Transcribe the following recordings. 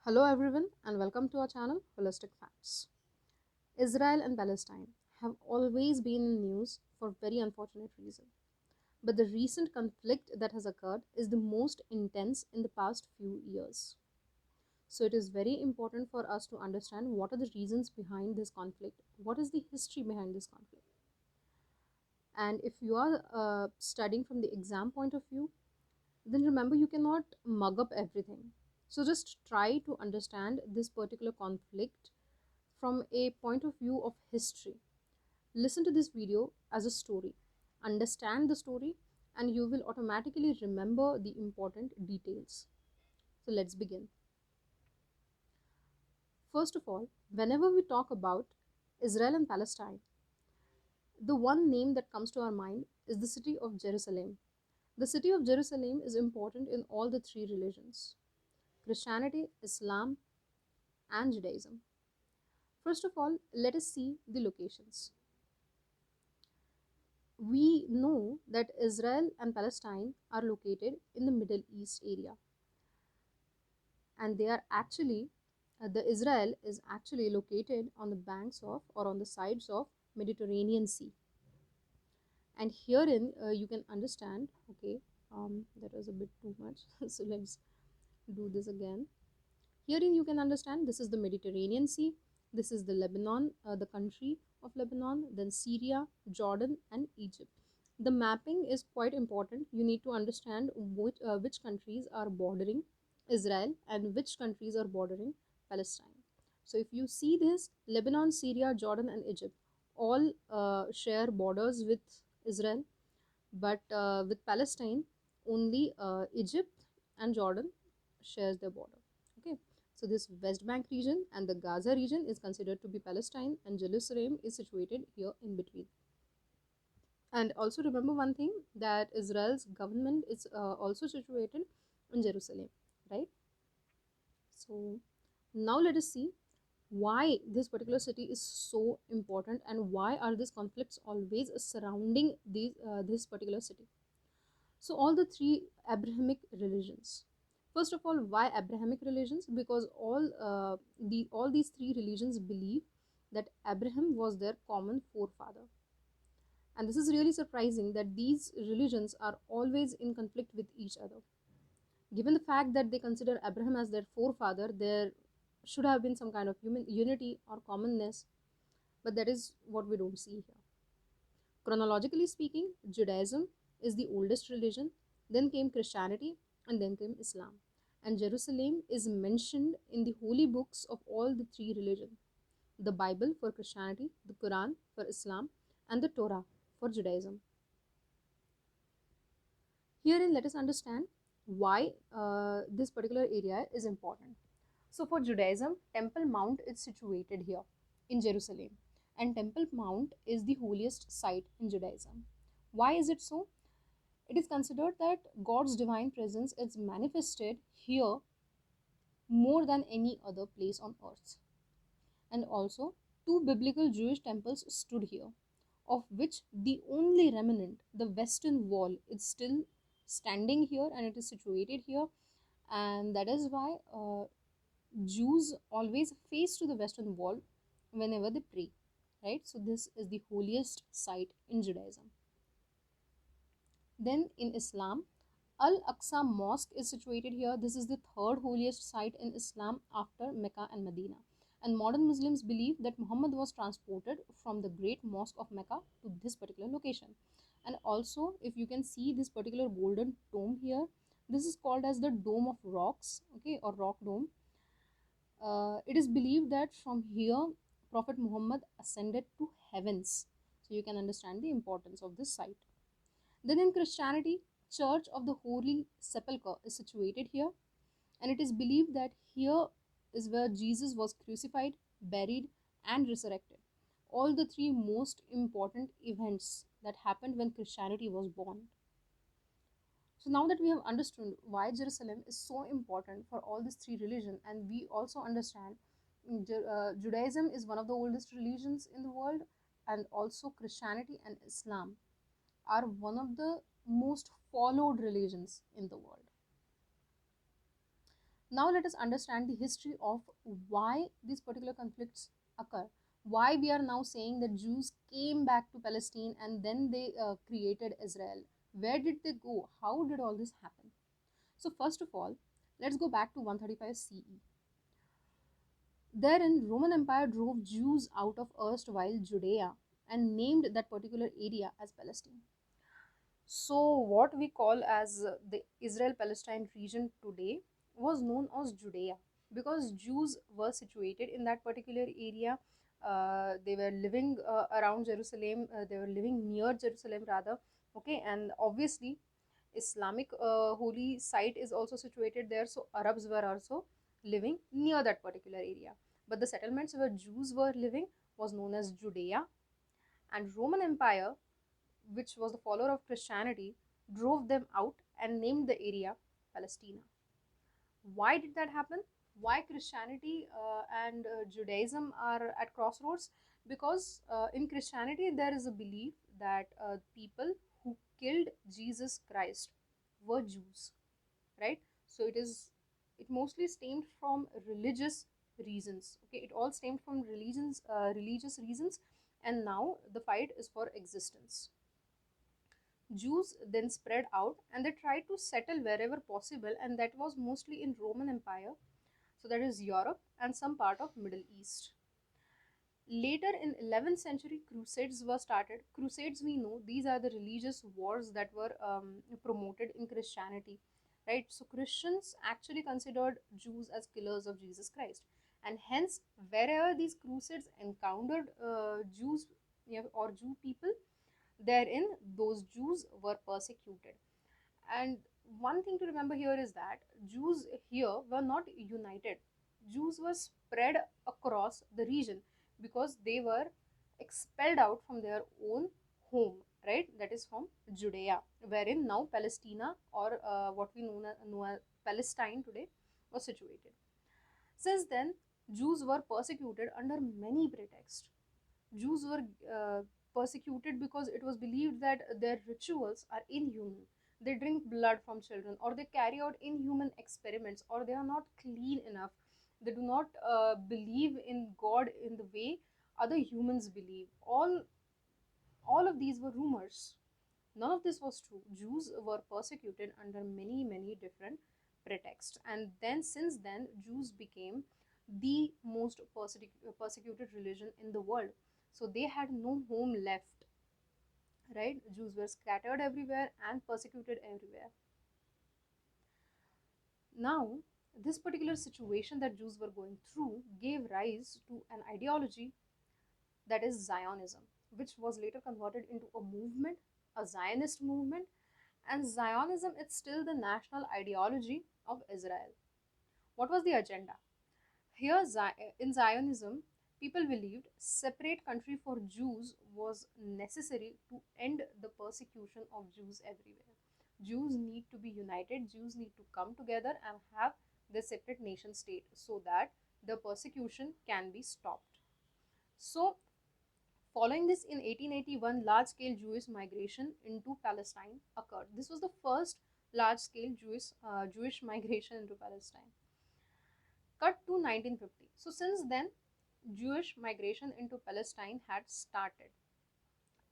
Hello everyone and welcome to our channel Holistic Facts. Israel and Palestine have always been in news for very unfortunate reason. But the recent conflict that has occurred is the most intense in the past few years. So it is very important for us to understand what are the reasons behind this conflict, what is the history behind this conflict. And if you are studying from the exam point of view, then remember you cannot mug up everything. So just try to understand this particular conflict from a point of view of history. Listen to this video as a story, understand the story, and you will automatically remember the important details. So let's begin. First of all, whenever we talk about Israel and Palestine, the one name that comes to our mind is the city of Jerusalem. The city of Jerusalem is important in all the three religions: Christianity, Islam, and Judaism. First of all, let us see the locations. We know that Israel and Palestine are located in the Middle East area, and they are actually the Israel is actually located on the banks of or on the sides of Mediterranean Sea. And herein you can understand. Okay, that was a bit too much, so let's do this again. Herein you can understand this is the Mediterranean Sea, this is the Lebanon, the country of Lebanon, then Syria, Jordan, and Egypt. The mapping is quite important. You need to understand which countries are bordering Israel and which countries are bordering Palestine. So if you see this, Lebanon, Syria, Jordan, and Egypt all share borders with Israel, but with Palestine, only Egypt and Jordan shares their border. Okay, so this West Bank region and the Gaza region is considered to be Palestine, and Jerusalem is situated here in between. And also remember one thing, that Israel's government is also situated in Jerusalem, right? So now let us see why this particular city is so important and why are these conflicts always surrounding this particular city. So all the three Abrahamic religions. First of all, why Abrahamic religions? Because all these three religions believe that Abraham was their common forefather. And this is really surprising that these religions are always in conflict with each other. Given the fact that they consider Abraham as their forefather, there should have been some kind of human unity or commonness, but that is what we don't see here. Chronologically speaking, Judaism is the oldest religion, then came Christianity, and then came Islam. And Jerusalem is mentioned in the holy books of all the three religions: the Bible for Christianity, the Quran for Islam, and the Torah for Judaism. Herein, let us understand why this particular area is important. So, for Judaism, Temple Mount is situated here in Jerusalem, and Temple Mount is the holiest site in Judaism. Why is it so? It is considered that God's divine presence is manifested here more than any other place on earth. And also, two biblical Jewish temples stood here, of which the only remnant, the western wall, is still standing here and it is situated here. And that is why Jews always face to the western wall whenever they pray, right? So, this is the holiest site in Judaism. Then in Islam, Al-Aqsa Mosque is situated here. This is the third holiest site in Islam after Mecca and Medina. And modern Muslims believe that Muhammad was transported from the great mosque of Mecca to this particular location. And also, if you can see this particular golden dome here, this is called as the Dome of Rocks, okay, or Rock Dome. It is believed that from here, Prophet Muhammad ascended to heavens. So you can understand the importance of this site. Then in Christianity, Church of the Holy Sepulchre is situated here, and it is believed that here is where Jesus was crucified, buried, and resurrected. All the three most important events that happened when Christianity was born. So now that we have understood why Jerusalem is so important for all these three religions, and we also understand Judaism is one of the oldest religions in the world, and also Christianity and Islam are one of the most followed religions in the world. Now let us understand the history of why these particular conflicts occur. Why we are now saying that Jews came back to Palestine and then they created Israel. Where did they go? How did all this happen? So first of all, let's go back to 135 CE. Therein, Roman Empire drove Jews out of erstwhile Judea and named that particular area as Palestine. So, what we call as the Israel Palestine region today was known as Judea because Jews were situated in that particular area. They were living around Jerusalem, they were living near Jerusalem rather. Okay, and obviously, Islamic holy site is also situated there, so Arabs were also living near that particular area. But the settlements where Jews were living was known as Judea, and Roman Empire, which was the follower of Christianity, drove them out and named the area Palestina. Why did that happen? Why Christianity and Judaism are at crossroads? Because in Christianity there is a belief that people who killed Jesus Christ were Jews, right? So it mostly stemmed from religious reasons. Okay, it all stemmed from religious reasons, and now the fight is for existence. Jews then spread out and they tried to settle wherever possible, and that was mostly in Roman Empire, so that is Europe and some part of Middle East. Later in 11th century, crusades were started. Crusades, we know, these are the religious wars that were promoted in Christianity, right? So Christians actually considered Jews as killers of Jesus Christ, and hence wherever these crusades encountered Jews, yeah, or Jew people, therein those Jews were persecuted. And one thing to remember here is that Jews here were not united. Jews were spread across the region because they were expelled out from their own home, right? That is from Judea, wherein now Palestina, or what we know as Palestine today, was situated. Since then, Jews were persecuted under many pretexts. Jews were persecuted because it was believed that their rituals are inhuman. They drink blood from children, or they carry out inhuman experiments, or they are not clean enough. They do not believe in God in the way other humans believe. All of these were rumors. None of this was true. Jews were persecuted under many different pretexts, and then since then, Jews became the most persecuted religion in the world. So they had no home left, right? Jews were scattered everywhere and persecuted everywhere. Now, this particular situation that Jews were going through gave rise to an ideology, that is Zionism, which was later converted into a movement, a Zionist movement, and Zionism is still the national ideology of Israel. What was the agenda? Here, in Zionism, people believed separate country for Jews was necessary to end the persecution of Jews everywhere. Jews need to be united, Jews need to come together and have their separate nation state so that the persecution can be stopped. So, following this, in 1881, large-scale Jewish migration into Palestine occurred. This was the first large-scale Jewish migration into Palestine. Cut to 1950. So since then, Jewish migration into Palestine had started.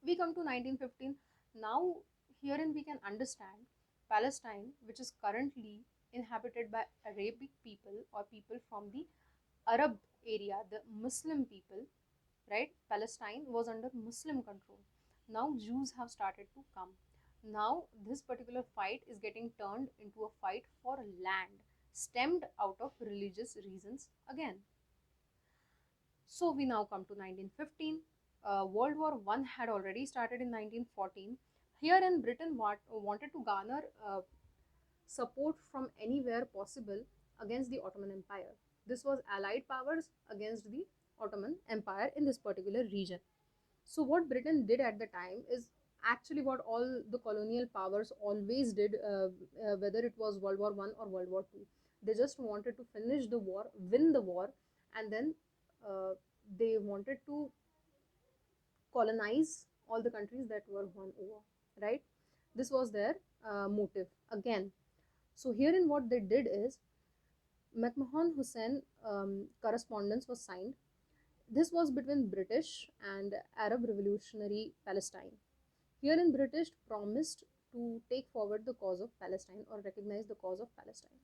We come to 1915. Now, herein we can understand Palestine, which is currently inhabited by Arabic people or people from the Arab area, the Muslim people, right? Palestine was under Muslim control. Now Jews have started to come. Now this particular fight is getting turned into a fight for land, stemmed out of religious reasons again. So we now come to 1915. World War One had already started in 1914. Here in Britain, wanted to garner support from anywhere possible against the Ottoman Empire. This was Allied powers against the Ottoman Empire in this particular region. So, what Britain did at the time is actually what all the colonial powers always did, whether it was World War One or World War Two. They just wanted to finish the war, win the war, and then uh, they wanted to colonize all the countries that were won over. Right? This was their motive again. So herein what they did is McMahon Hussein correspondence was signed. This was between British and Arab Revolutionary Palestine. Herein, British promised to take forward the cause of Palestine or recognize the cause of Palestine.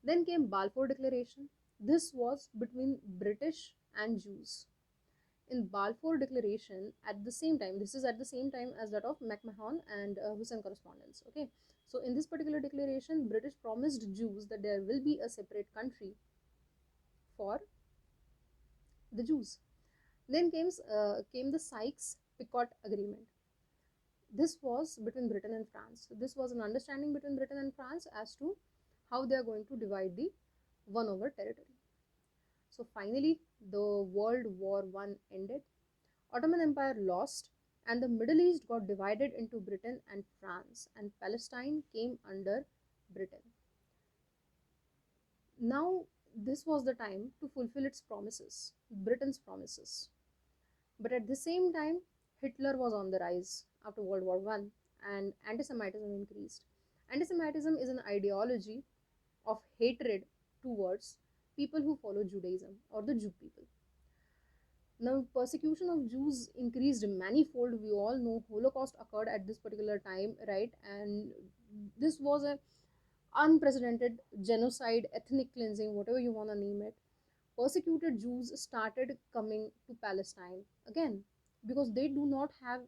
Then came Balfour Declaration. This was between British and Jews. In Balfour Declaration, at the same time, this is at the same time as that of McMahon and Hussein correspondence. Okay, so in this particular declaration, British promised Jews that there will be a separate country for the Jews. Then came the Sykes-Picot Agreement. This was between Britain and France. So this was an understanding between Britain and France as to how they are going to divide the one over territory. So finally, the World War I ended. Ottoman Empire lost, and the Middle East got divided into Britain and France, and Palestine came under Britain. Now, this was the time to fulfill its promises, Britain's promises. But at the same time, Hitler was on the rise after World War I, and anti Semitism increased. Anti Semitism is an ideology of hatred towards people who follow Judaism or the Jew people. Now, persecution of Jews increased manifold. We all know Holocaust occurred at this particular time, right? And this was a unprecedented genocide, ethnic cleansing, whatever you want to name it. Persecuted Jews started coming to Palestine again because they do not have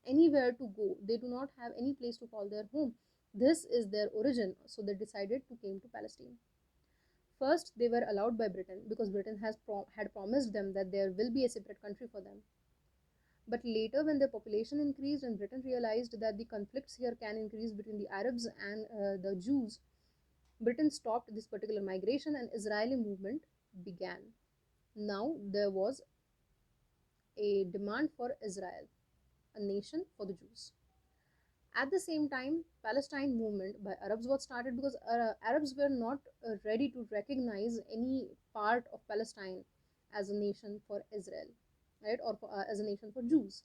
anywhere to go. They do not have any place to call their home. This is their origin, so they decided to came to Palestine. First, they were allowed by Britain because Britain had promised them that there will be a separate country for them. But later, when their population increased and Britain realized that the conflicts here can increase between the Arabs and the Jews, Britain stopped this particular migration and Israeli movement began. Now there was a demand for Israel, a nation for the Jews. At the same time, Palestine movement by Arabs was started because Arabs were not ready to recognize any part of Palestine as a nation for Israel, right, or as a nation for Jews,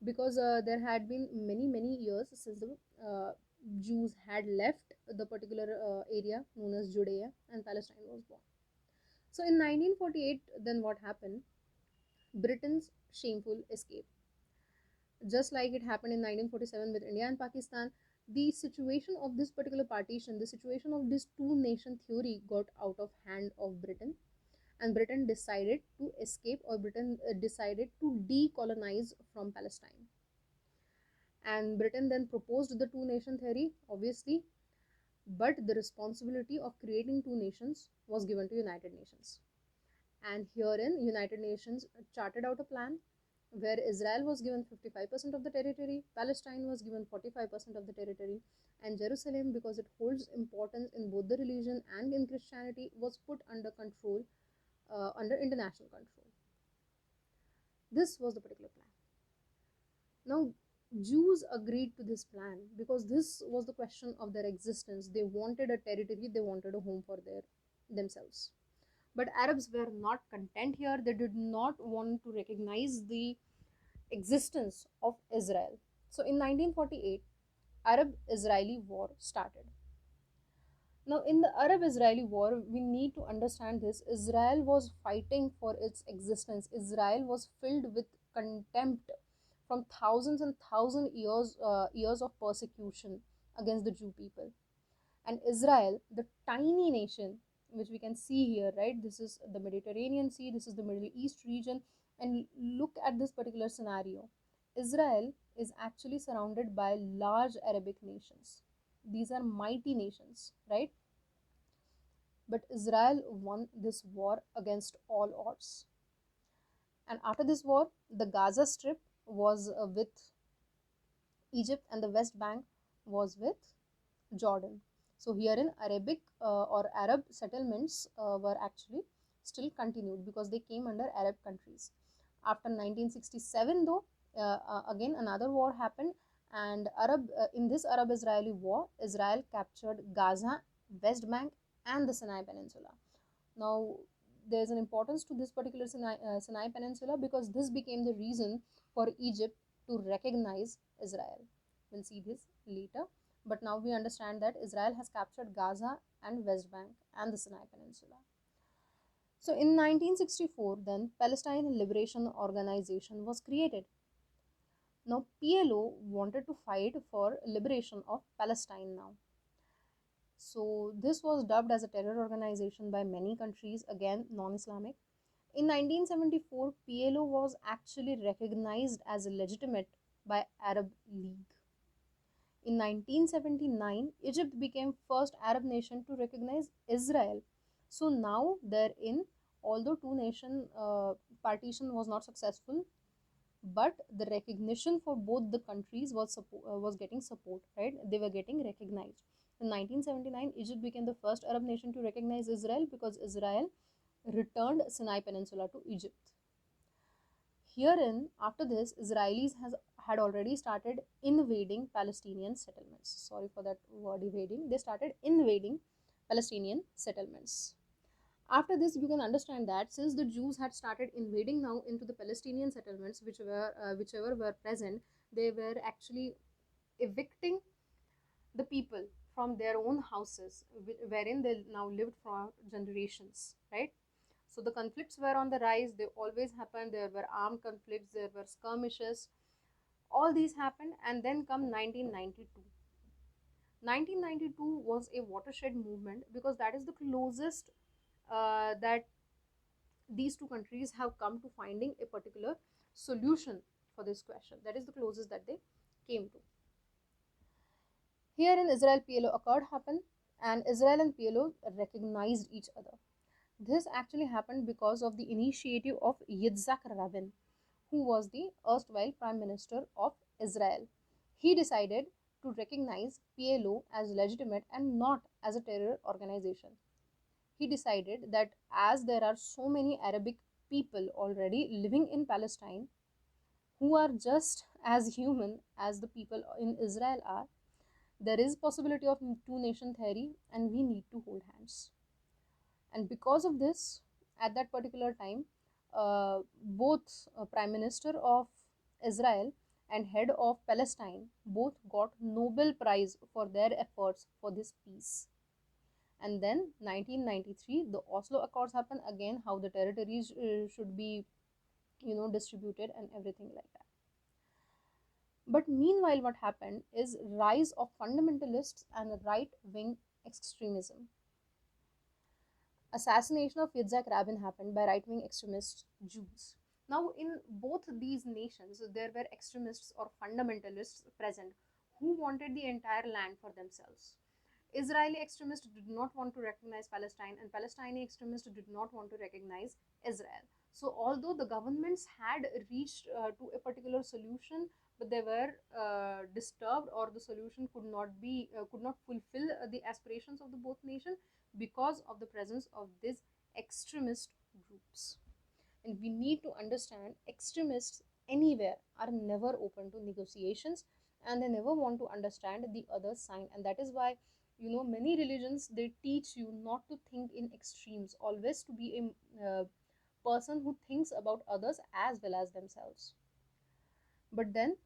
because there had been many years since the Jews had left the particular area known as Judea, and Palestine was born. So in 1948, then what happened? Britain's shameful escape. Just like it happened in 1947 with India and Pakistan, the situation of this particular partition, the situation of this two nation theory got out of hand of Britain, and Britain decided to escape, or Britain decided to decolonize from Palestine. And Britain then proposed the two nation theory, obviously, but the responsibility of creating two nations was given to United Nations. And herein, United Nations charted out a plan where Israel was given 55% of the territory, Palestine was given 45% of the territory, and Jerusalem, because it holds importance in both the religion and in Christianity, was put under control, under international control. This was the particular plan. Now, Jews agreed to this plan because this was the question of their existence. They wanted a territory, they wanted a home for themselves. But Arabs were not content here. They did not want to recognize the existence of Israel. So in 1948, Arab-Israeli war started. Now, in the Arab-Israeli war, we need to understand this. Israel was fighting for its existence. Israel was filled with contempt from thousands and thousands years of persecution against the Jew people. And Israel, the tiny nation, which we can see here, right? This is the Mediterranean Sea, this is the Middle East region, and look at this particular scenario. Israel is actually surrounded by large Arabic nations. These are mighty nations, right? But Israel won this war against all odds. And after this war, the Gaza Strip was with Egypt, and the West Bank was with Jordan. So herein Arabic or Arab settlements were actually still continued because they came under Arab countries. After 1967 though, again another war happened, and in this Arab-Israeli war, Israel captured Gaza, West Bank and the Sinai Peninsula. Now there is an importance to this particular Sinai Peninsula because this became the reason for Egypt to recognize Israel. We'll see this later. But now we understand that Israel has captured Gaza and West Bank and the Sinai Peninsula. So in 1964, then Palestine Liberation Organization was created. Now PLO wanted to fight for liberation of Palestine now. So this was dubbed as a terror organization by many countries, again non-Islamic. In 1974, PLO was actually recognized as legitimate by Arab League. In 1979, Egypt became first Arab nation to recognize Israel. So now therein, although two-nation partition was not successful, but the recognition for both the countries was getting support, right? They were getting recognized. In 1979, Egypt became the first Arab nation to recognize Israel because Israel returned Sinai Peninsula to Egypt. Herein, after this, had already started invading Palestinian settlements. Sorry for that word, invading. They started invading Palestinian settlements. After this, you can understand that since the Jews had started invading now into the Palestinian settlements, whichever were present, they were actually evicting the people from their own houses, wherein they now lived for generations, right? So the conflicts were on the rise. They always happened. There were armed conflicts. There were skirmishes. All these happened, and then come 1992. 1992 was a watershed movement because that is the closest that these two countries have come to finding a particular solution for this question. That is the closest that they came to. Here in Israel, PLO accord happened, and Israel and PLO recognized each other. This actually happened because of the initiative of Yitzhak Rabin, who was the erstwhile Prime Minister of Israel. He decided to recognize PLO as legitimate and not as a terror organization. He decided that as there are so many Arabic people already living in Palestine who are just as human as the people in Israel are, there is possibility of two nation theory and we need to hold hands. And because of this, at that particular time, both Prime Minister of Israel and head of Palestine both got Nobel Prize for their efforts for this peace. And then 1993, the Oslo Accords happen again, how the territories should be, distributed and everything like that. But meanwhile, what happened is rise of fundamentalists and right-wing extremism. Assassination of Yitzhak Rabin happened by right-wing extremist Jews. Now, in both these nations, there were extremists or fundamentalists present who wanted the entire land for themselves. Israeli extremists did not want to recognize Palestine, and Palestinian extremists did not want to recognize Israel. So, although the governments had reached to a particular solution, but they were disturbed, or the solution could not fulfill the aspirations of the both nations because of the presence of these extremist groups. And we need to understand extremists anywhere are never open to negotiations, and they never want to understand the other side. And that is why, many religions, they teach you not to think in extremes, always to be a person who thinks about others as well as themselves. But then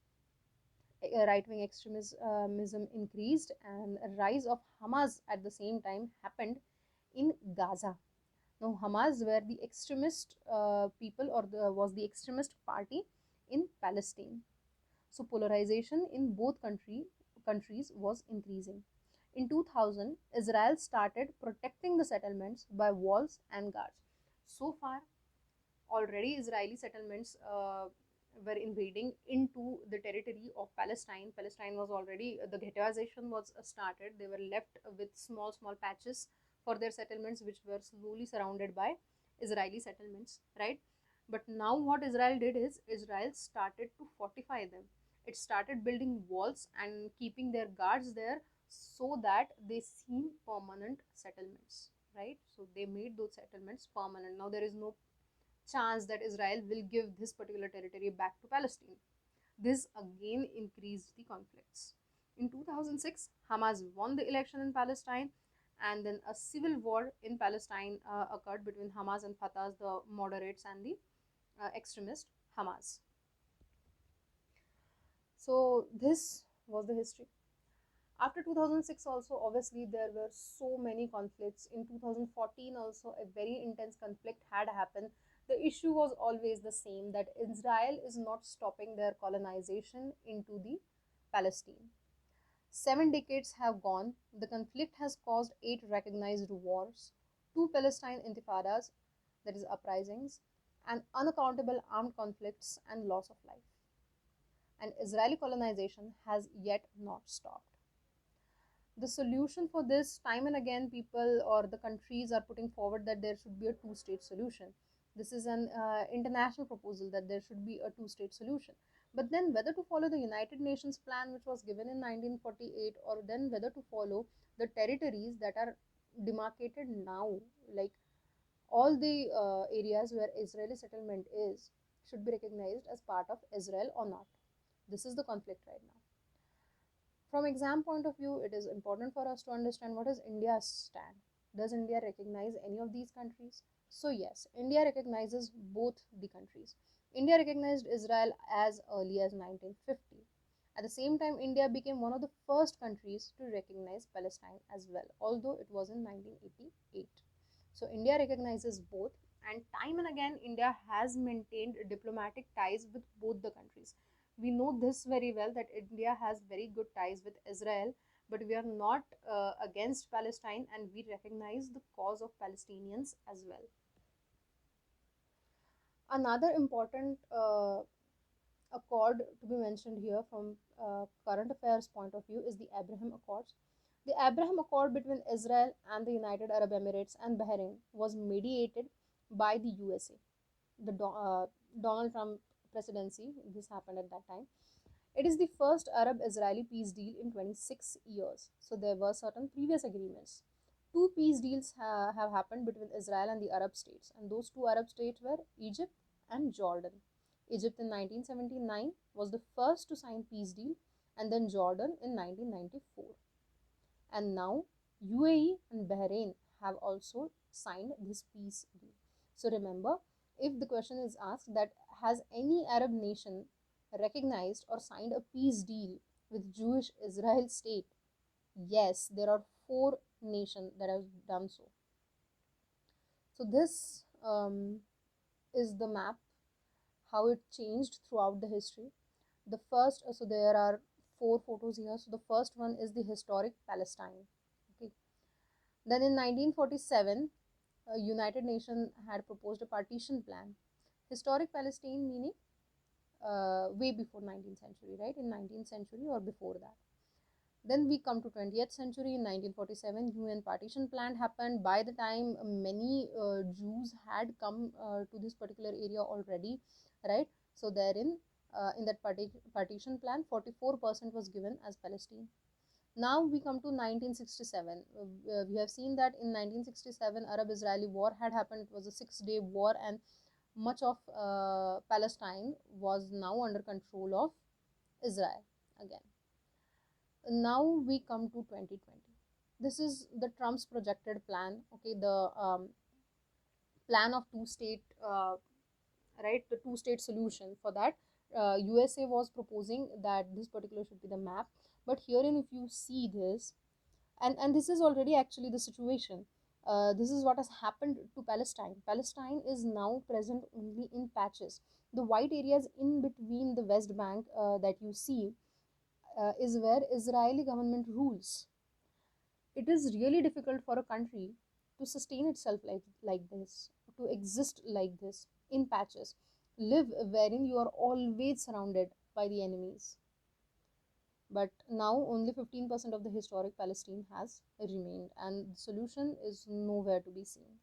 right-wing extremism increased, and a rise of Hamas at the same time happened in Gaza. Now, Hamas were the extremist people, or was the extremist party in Palestine. So, polarization in both countries was increasing. In 2000, Israel started protecting the settlements by walls and guards. So far, already Israeli settlements were invading into the territory of Palestine. Palestine was already, the ghettoization was started. They were left with small patches for their settlements, which were slowly surrounded by Israeli settlements, right? But now what Israel did is Israel started to fortify them. It started building walls and keeping their guards there so that they seem permanent settlements, right? So they made those settlements permanent. Now there is no chance that Israel will give this particular territory back to Palestine. This again increased the conflicts. In 2006, Hamas won the election in Palestine, and then a civil war in Palestine occurred between Hamas and Fatah, the moderates, and the extremist Hamas. So, this was the history. After 2006 also, obviously there were so many conflicts. In 2014 also a very intense conflict had happened. The issue was always the same, that Israel is not stopping their colonization into the Palestine. 7 decades have gone. The conflict has caused 8 recognized wars, 2 Palestine intifadas, that is uprisings, and unaccountable armed conflicts and loss of life. And Israeli colonization has yet not stopped. The solution for this, time and again people or the countries are putting forward that there should be a two-state solution. This is an international proposal that there should be a two-state solution. But then whether to follow the United Nations plan which was given in 1948, or then whether to follow the territories that are demarcated now, like all the areas where Israeli settlement is should be recognized as part of Israel or not. This is the conflict right now. From exam point of view, it is important for us to understand what is India's stand. Does India recognize any of these countries? So yes, India recognizes both the countries. India recognized Israel as early as 1950. At the same time, India became one of the first countries to recognize Palestine as well, although it was in 1988. So India recognizes both, and time and again India has maintained diplomatic ties with both the countries. We know this very well, that India has very good ties with Israel, but we are not against Palestine, and we recognize the cause of Palestinians as well. Another important accord to be mentioned here from current affairs point of view is the Abraham Accords. The Abraham Accord between Israel and the United Arab Emirates and Bahrain was mediated by the USA. The Donald Trump presidency, this happened at that time. It is the first Arab-Israeli peace deal in 26 years. So there were certain previous agreements. Two peace deals have happened between Israel and the Arab states, and those two Arab states were Egypt and Jordan. Egypt in 1979 was the first to sign peace deal, and then Jordan in 1994. And now UAE and Bahrain have also signed this peace deal. So remember, if the question is asked that has any Arab nation recognized or signed a peace deal with Jewish Israel state, yes, there are 4 nations that have done so. So this is the map, how it changed throughout the history. The first, so there are 4 photos here. So the first one is the historic Palestine. Okay. Then in 1947, United Nations had proposed a partition plan. Historic Palestine meaning way before 19th century, right? In 19th century or before that. Then we come to 20th century. In 1947, UN partition plan happened. By the time many Jews had come to this particular area already, right? So therein, in that partition plan, 44% was given as Palestine. Now we come to 1967. We have seen that in 1967, Arab-Israeli war had happened. It was a 6-day war, and much of Palestine was now under control of Israel again. Now we come to 2020. This is the Trump's projected plan. Okay, the plan of two-state, right? The two-state solution. For that, USA was proposing that this particular should be the map. But herein, if you see this, and this is already actually the situation. This is what has happened to Palestine. Palestine is now present only in patches. The white areas in between the West Bank that you see is where Israeli government rules. It is really difficult for a country to sustain itself like this, to exist like this in patches, live wherein you are always surrounded by the enemies. But now only 15% of the historic Palestine has remained, and the solution is nowhere to be seen.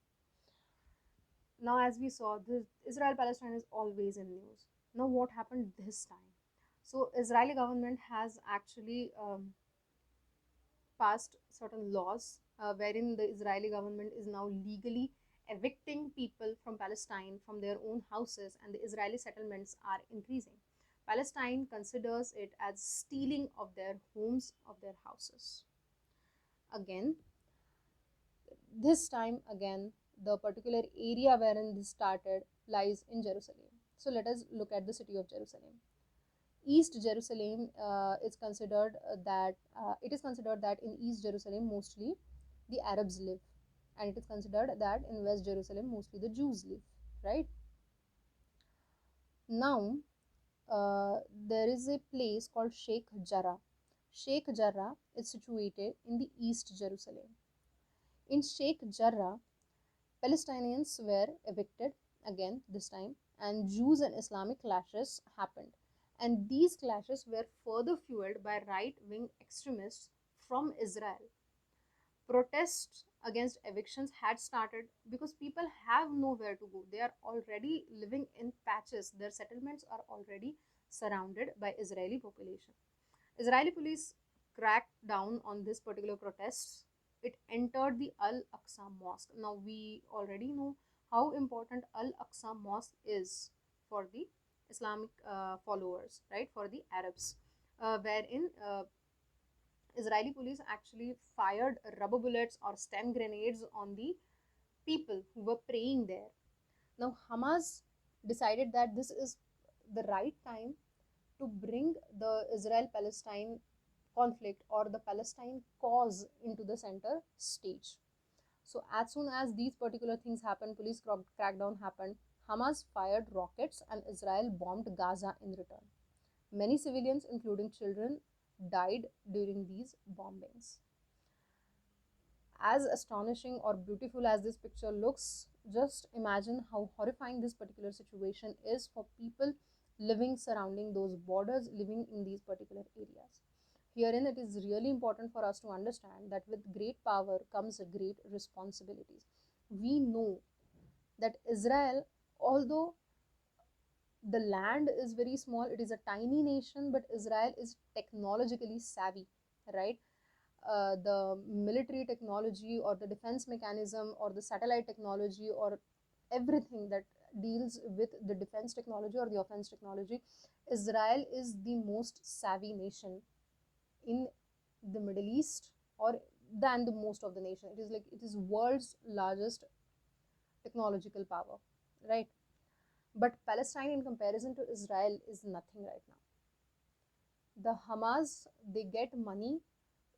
Now, as we saw, the Israel Palestine is always in news. Now, what happened this time? So, Israeli government has actually passed certain laws wherein the Israeli government is now legally evicting people from Palestine from their own houses, and the Israeli settlements are increasing. Palestine considers it as stealing of their homes, of their houses. Again, this time again, the particular area wherein this started lies in Jerusalem. So let us look at the city of Jerusalem. East Jerusalem is considered that it is considered that in East Jerusalem mostly the Arabs live, and it is considered that in West Jerusalem mostly the Jews live, right? Now, there is a place called Sheikh Jarrah. Sheikh Jarrah is situated in the East Jerusalem. In Sheikh Jarrah, Palestinians were evicted again this time, and Jews and Islamic clashes happened. And these clashes were further fueled by right wing extremists from Israel. Protests against evictions had started because people have nowhere to go. They are already living in patches. Their settlements are already surrounded by Israeli population. Israeli police cracked down on this particular protests. It entered the Al Aqsa Mosque. Now we already know how important Al Aqsa Mosque is for the Islamic followers, right? For the Arabs, wherein Israeli police actually fired rubber bullets or stun grenades on the people who were praying there. Now, Hamas decided that this is the right time to bring the Israel Palestine conflict or the Palestine cause into the center stage. So, as soon as these particular things happened, police crackdown happened, Hamas fired rockets and Israel bombed Gaza in return. Many civilians, including children, died during these bombings. As astonishing or beautiful as this picture looks, just imagine how horrifying this particular situation is for people living surrounding those borders, living in these particular areas. Herein, it is really important for us to understand that with great power comes great responsibilities. We know that Israel, although the land is very small, it is a tiny nation, but Israel is technologically savvy, right? The military technology or the defense mechanism or the satellite technology or everything that deals with the defense technology or the offense technology, Israel is the most savvy nation in the Middle East, or than the most of the nation. It is like it is world's largest technological power, right? But Palestine in comparison to Israel is nothing right now. The Hamas, they get money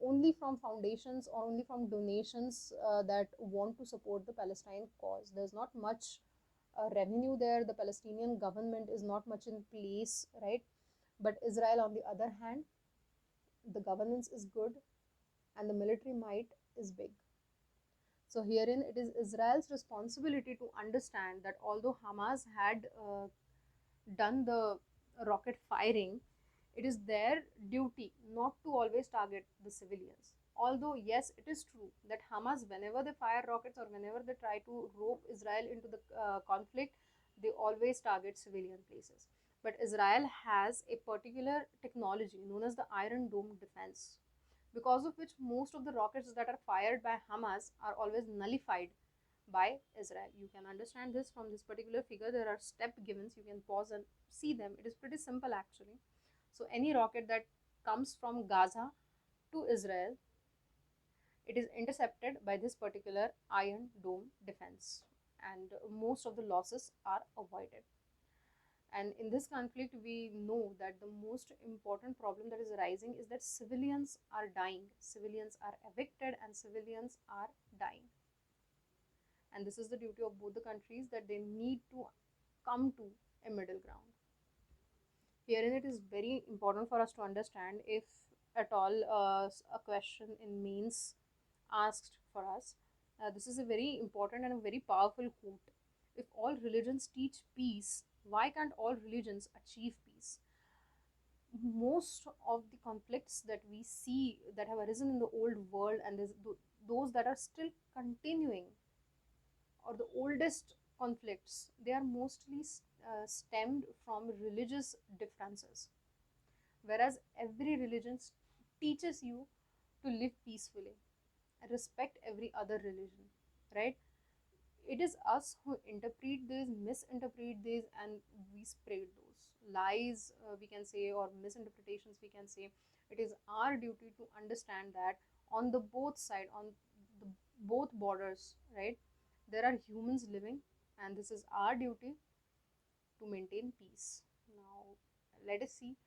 only from foundations or only from donations that want to support the Palestine cause. There's not much revenue there. The Palestinian government is not much in place, right? But Israel, on the other hand, the governance is good and the military might is big. So herein, it is Israel's responsibility to understand that although Hamas had done the rocket firing, it is their duty not to always target the civilians. Although, yes, it is true that Hamas, whenever they fire rockets or whenever they try to rope Israel into the conflict, they always target civilian places. But Israel has a particular technology known as the Iron Dome defense, because of which most of the rockets that are fired by Hamas are always nullified by Israel. You can understand this from this particular figure. There are step givens. You can pause and see them. It is pretty simple actually. So any rocket that comes from Gaza to Israel, it is intercepted by this particular Iron Dome defense, and most of the losses are avoided. And in this conflict, we know that the most important problem that is arising is that civilians are dying, civilians are evicted, and civilians are dying. And this is the duty of both the countries, that they need to come to a middle ground. Herein, it is very important for us to understand, if at all a question in mains asked for us, this is a very important and a very powerful quote. If all religions teach peace, why can't all religions achieve peace? Most of the conflicts that we see that have arisen in the old world, and those that are still continuing, or the oldest conflicts, they are mostly stemmed from religious differences, whereas every religion teaches you to live peacefully, respect every other religion, right? It is us who interpret these, misinterpret these, and we spread those lies, we can say, or misinterpretations, we can say. It is our duty to understand that on the both side, on the both borders, right, there are humans living, and this is our duty to maintain peace. Now, let us see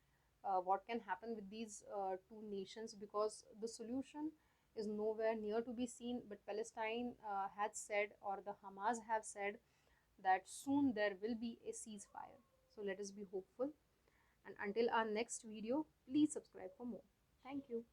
what can happen with these two nations, because the solution is nowhere near to be seen. But Palestine had said, or the Hamas have said, that soon there will be a ceasefire. So let us be hopeful. And until our next video, please subscribe for more. Thank you.